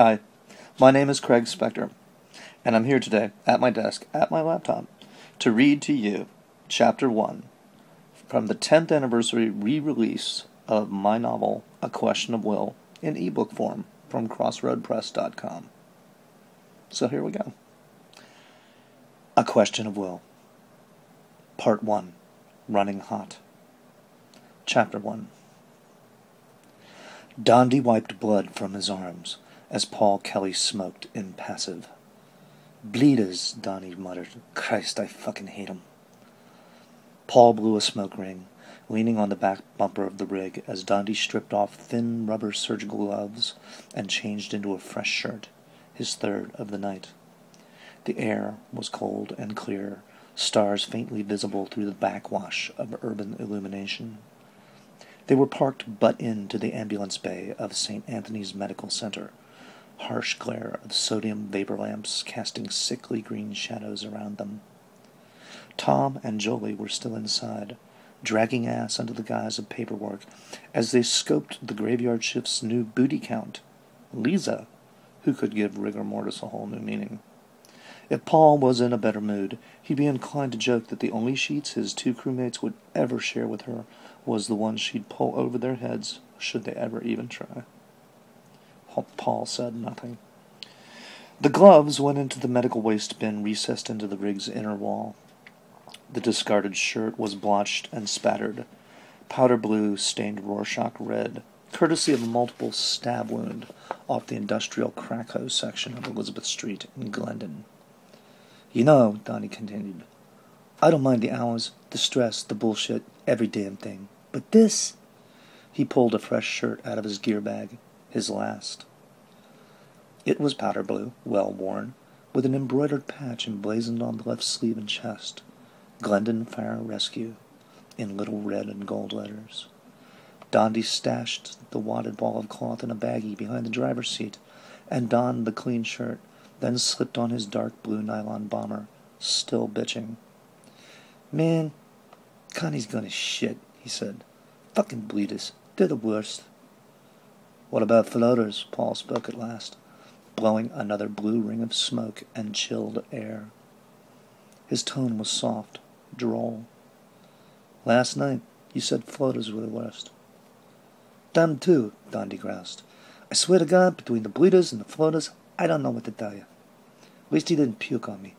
Hi, my name is Craig Spector, and I'm here today, at my desk, at my laptop, to read to you Chapter 1 from the 10th anniversary re-release of my novel, A Question of Will, in ebook form from CrossRoadPress.com. So here we go. A Question of Will. Part 1. Running Hot. Chapter 1. Dondi wiped blood from his arms as Paul Kelly smoked, impassive. "Bleeders," Dondi muttered. "Christ, I fucking hate 'em." Paul blew a smoke ring, leaning on the back bumper of the rig as Dondi stripped off thin rubber surgical gloves and changed into a fresh shirt, his third of the night. The air was cold and clear, stars faintly visible through the backwash of urban illumination. They were parked butt into the ambulance bay of St. Anthony's Medical Center, harsh glare of sodium vapor lamps casting sickly green shadows around them. Tom and Jolie were still inside, dragging ass under the guise of paperwork as they scoped the graveyard shift's new booty count, Lisa, who could give rigor mortis a whole new meaning. If Paul was in a better mood, he'd be inclined to joke that the only sheets his two crewmates would ever share with her was the one she'd pull over their heads should they ever even try. Paul said nothing. The gloves went into the medical waste bin recessed into the rig's inner wall. The discarded shirt was blotched and spattered. Powder blue stained Rorschach red, courtesy of a multiple stab wound off the industrial crack hose section of Elizabeth Street in Glendon. "You know," Donnie continued, "I don't mind the hours, the stress, the bullshit, every damn thing. But this—" He pulled a fresh shirt out of his gear bag, his last. It was powder blue, well worn, with an embroidered patch emblazoned on the left sleeve and chest, Glendon Fire Rescue, in little red and gold letters. Dondi stashed the wadded ball of cloth in a baggie behind the driver's seat and donned the clean shirt, then slipped on his dark blue nylon bomber, still bitching. "Man, Connie's gonna shit," he said. "Fucking bleeders. They're the worst." "What about floaters?" Paul spoke at last, blowing another blue ring of smoke and chilled air. His tone was soft, droll. "Last night, you said floaters were the worst." "Them too," Dondi groused. "I swear to God, between the bleeders and the floaters, I don't know what to tell you. At least he didn't puke on me."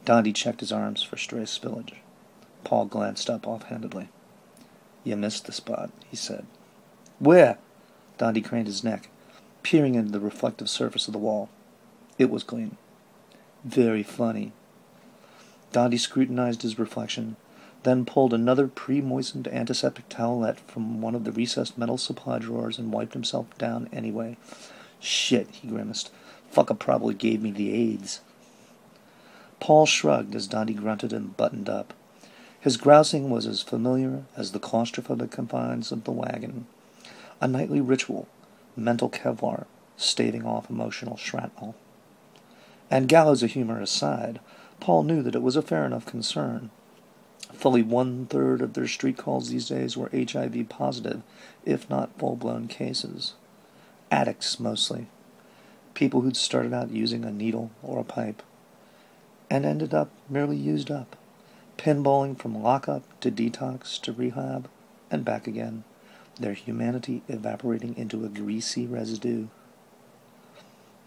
Dondi checked his arms for stray spillage. Paul glanced up offhandedly. "You missed the spot," he said. "Where?" Dondi craned his neck, peering into the reflective surface of the wall. It was clean. "Very funny." Dondi scrutinized his reflection, then pulled another pre-moistened antiseptic towelette from one of the recessed metal supply drawers and wiped himself down anyway. "Shit," he grimaced. "Fucker probably gave me the AIDS." Paul shrugged as Dondi grunted and buttoned up. His grousing was as familiar as the claustrophobic confines of the wagon. A nightly ritual, mental Kevlar, staving off emotional shrapnel. And gallows of humor aside, Paul knew that it was a fair enough concern. Fully 1/3 of their street calls these days were HIV positive, if not full-blown cases. Addicts, mostly. People who'd started out using a needle or a pipe, and ended up merely used up, pinballing from lockup to detox to rehab, and back again, their humanity evaporating into a greasy residue.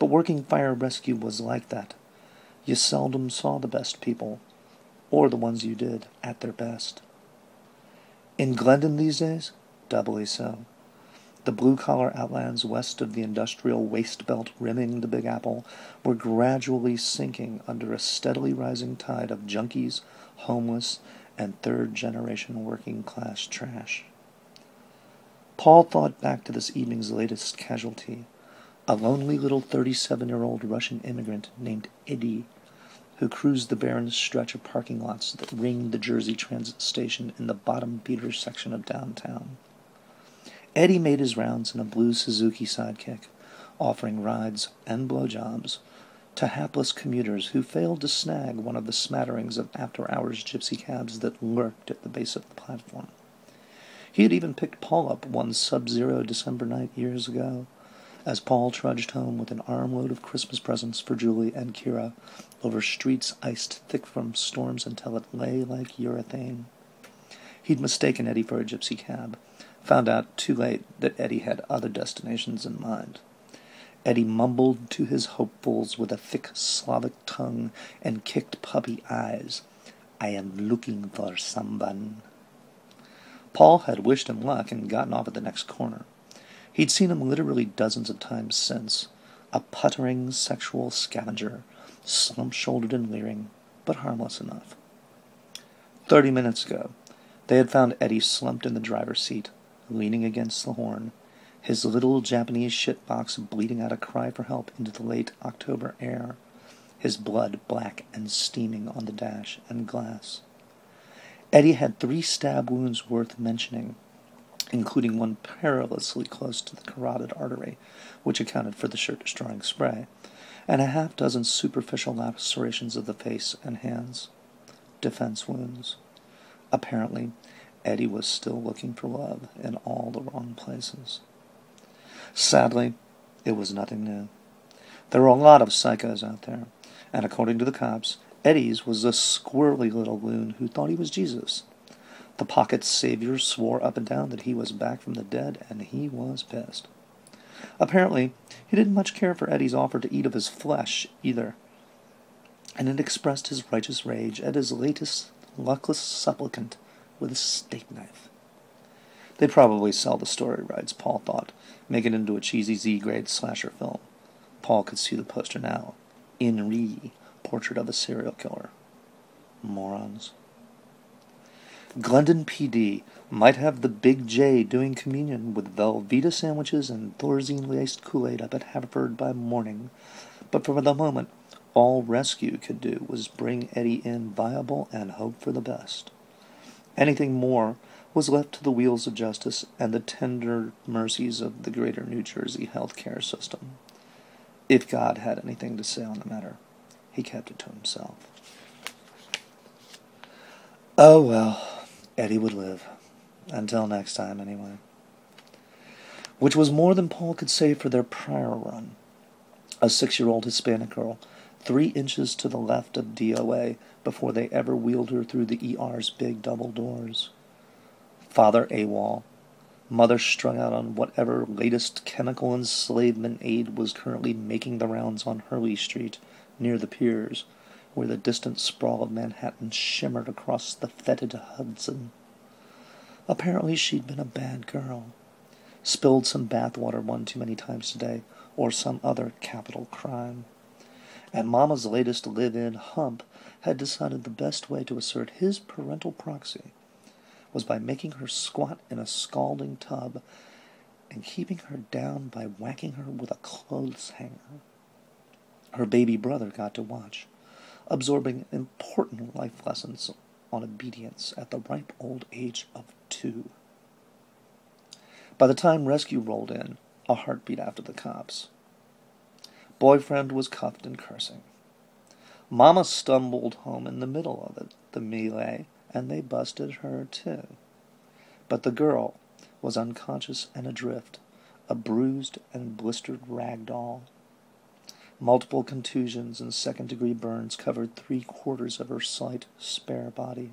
But working fire rescue was like that. You seldom saw the best people, or the ones you did, at their best. In Glendon these days, doubly so. The blue-collar outlands west of the industrial waste belt rimming the Big Apple were gradually sinking under a steadily rising tide of junkies, homeless, and third-generation working-class trash. Paul thought back to this evening's latest casualty, a lonely little 37-year-old Russian immigrant named Eddie, who cruised the barren stretch of parking lots that ringed the Jersey Transit station in the bottom beater section of downtown. Eddie made his rounds in a blue Suzuki Sidekick, offering rides and blowjobs to hapless commuters who failed to snag one of the smatterings of after-hours gypsy cabs that lurked at the base of the platform. He had even picked Paul up one sub-zero December night years ago, as Paul trudged home with an armload of Christmas presents for Julie and Kira over streets iced thick from storms until it lay like urethane. He'd mistaken Eddie for a gypsy cab, found out too late that Eddie had other destinations in mind. Eddie mumbled to his hopefuls with a thick Slavic tongue and kicked puppy eyes. "I am looking for someone." Paul had wished him luck and gotten off at the next corner. He'd seen him literally dozens of times since, a puttering sexual scavenger, slump-shouldered and leering, but harmless enough. 30 minutes ago, they had found Eddie slumped in the driver's seat, leaning against the horn, his little Japanese shitbox bleeding out a cry for help into the late October air, his blood black and steaming on the dash and glass. Eddie had 3 stab wounds worth mentioning, including one perilously close to the carotid artery, which accounted for the shirt-destroying spray, and a half-dozen superficial lacerations of the face and hands. Defense wounds. Apparently, Eddie was still looking for love in all the wrong places. Sadly, it was nothing new. There were a lot of psychos out there, and according to the cops, Eddie's was a squirrely little loon who thought he was Jesus. The pocket's savior swore up and down that he was back from the dead, and he was pissed. Apparently, he didn't much care for Eddie's offer to eat of his flesh, either, and had expressed his righteous rage at his latest luckless supplicant with a steak knife. They'd probably sell the story rights, Paul thought, make it into a cheesy Z-grade slasher film. Paul could see the poster now. In Re, Portrait of a Serial Killer. Morons. Glendon PD might have the Big J doing communion with Velveeta sandwiches and Thorazine-laced Kool-Aid up at Haverford by morning, but for the moment, all rescue could do was bring Eddie in viable and hope for the best. Anything more was left to the wheels of justice and the tender mercies of the greater New Jersey health care system. If God had anything to say on the matter, he kept it to himself. Oh well, Eddie would live. Until next time, anyway. Which was more than Paul could say for their prior run. A 6-year-old Hispanic girl, 3 inches to the left of DOA before they ever wheeled her through the ER's big double doors. Father AWOL. Mother strung out on whatever latest chemical enslavement aid was currently making the rounds on Hurley Street, near the piers, where the distant sprawl of Manhattan shimmered across the fetid Hudson. Apparently she'd been a bad girl. Spilled some bathwater one too many times today, or some other capital crime. And Mama's latest live-in hump had decided the best way to assert his parental proxy was by making her squat in a scalding tub and keeping her down by whacking her with a clothes hanger. Her baby brother got to watch, absorbing important life lessons on obedience at the ripe old age of 2. By the time rescue rolled in, a heartbeat after the cops. Boyfriend was cuffed and cursing. Mama stumbled home in the middle of it, the melee, and they busted her too. But the girl was unconscious and adrift, a bruised and blistered rag doll. Multiple contusions and second-degree burns covered 3/4 of her slight, spare body.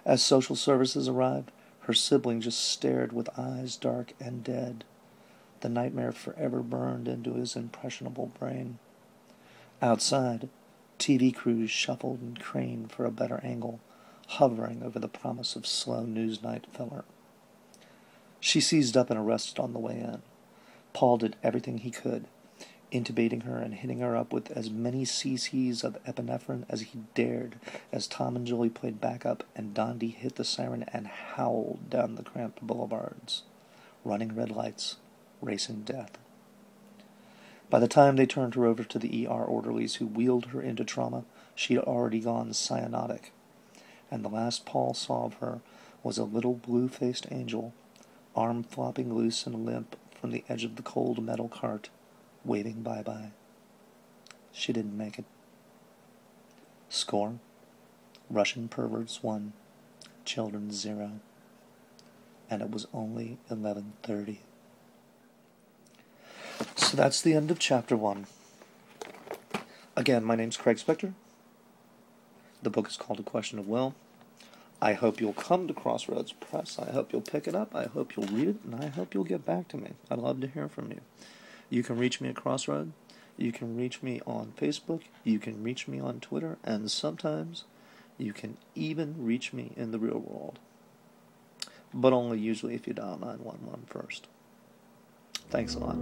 As social services arrived, her sibling just stared with eyes dark and dead, the nightmare forever burned into his impressionable brain. Outside, TV crews shuffled and craned for a better angle, hovering over the promise of slow Newsnight filler. She seized up and arrested on the way in. Paul did everything he could, intubating her and hitting her up with as many cc's of epinephrine as he dared as Tom and Julie played backup and Dondi hit the siren and howled down the cramped boulevards, running red lights, racing death. By the time they turned her over to the ER orderlies who wheeled her into trauma, she'd already gone cyanotic, and the last Paul saw of her was a little blue-faced angel, arm flopping loose and limp from the edge of the cold metal cart, waving bye-bye. She didn't make it. Score: Russian perverts 1, children 0. And it was only 11:30. So that's the end of chapter 1. Again, my name's Craig Spector. The book is called A Question of Will. I hope you'll come to CROSSROAD Press. I hope you'll pick it up. I hope you'll read it, and I hope you'll get back to me. I'd love to hear from you. You can reach me at CROSSROAD. You can reach me on Facebook. You can reach me on Twitter. And sometimes you can even reach me in the real world. But only usually if you dial 911 first. Thanks a lot.